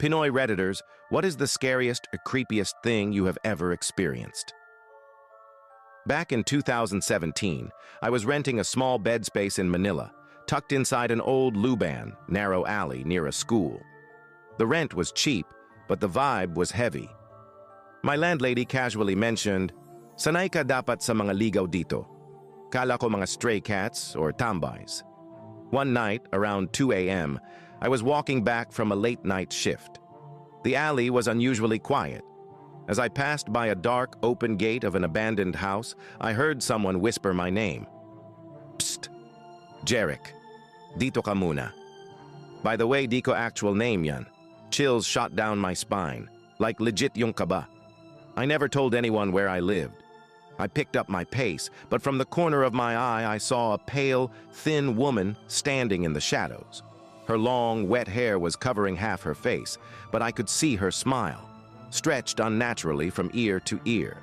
Pinoy Redditors, what is the scariest or creepiest thing you have ever experienced? Back in 2017, I was renting a small bed space in Manila, tucked inside an old Luban, narrow alley near a school. The rent was cheap, but the vibe was heavy. My landlady casually mentioned, "Sanay ka dapat sa mga ligaw dito." Kala ko mga stray cats or tambays. One night, around 2 a.m., I was walking back from a late-night shift. The alley was unusually quiet. As I passed by a dark, open gate of an abandoned house, I heard someone whisper my name. "Psst! Jeric. Dito ka muna." By the way, di ko actual name yan. Chills shot down my spine, like legit yung kaba. I never told anyone where I lived. I picked up my pace, but from the corner of my eye, I saw a pale, thin woman standing in the shadows. Her long, wet hair was covering half her face, but I could see her smile, stretched unnaturally from ear to ear.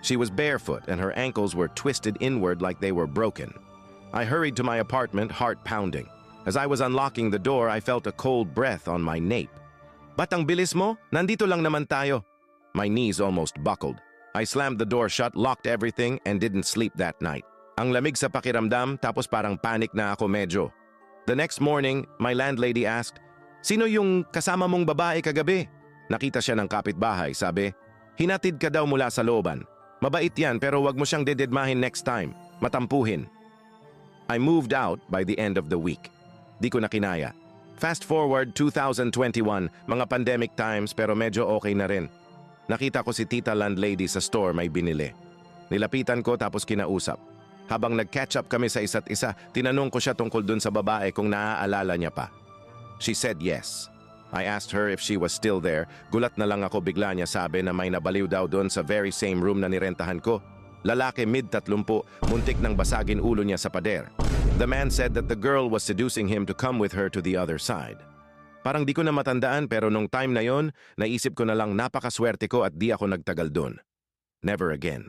She was barefoot and her ankles were twisted inward like they were broken. I hurried to my apartment, heart pounding. As I was unlocking the door, I felt a cold breath on my nape. "Batang bilis mo? Nandito lang naman tayo." My knees almost buckled. I slammed the door shut, locked everything, and didn't sleep that night. Ang lamig sa pakiramdam, tapos parang panic na ako medyo. The next morning, my landlady asked, "Sino yung kasama mong babae kagabi?" Nakita siya ng kapitbahay, sabi, "Hinatid ka daw mula sa looban. Mabait yan pero wag mo siyang dididmahin next time. Matampuhin." I moved out by the end of the week. Di ko na kinaya. Fast forward 2021, mga pandemic times pero medyo okay na rin. Nakita ko si tita landlady sa store may binili. Nilapitan ko tapos kinausap. Habang nag-catch up kami sa isa't isa, tinanong ko siya tungkol dun sa babae kung naaalala niya pa. She said yes. I asked her if she was still there. Gulat na lang ako, bigla niya sabi na may nabaliw daw dun sa very same room na nirentahan ko. Lalaki mid-30, muntik nang basagin ulo niya sa pader. The man said that the girl was seducing him to come with her to the other side. Parang di ko na matandaan pero nung time na yon, naisip ko na lang napakaswerte ko at di ako nagtagal dun. Never again.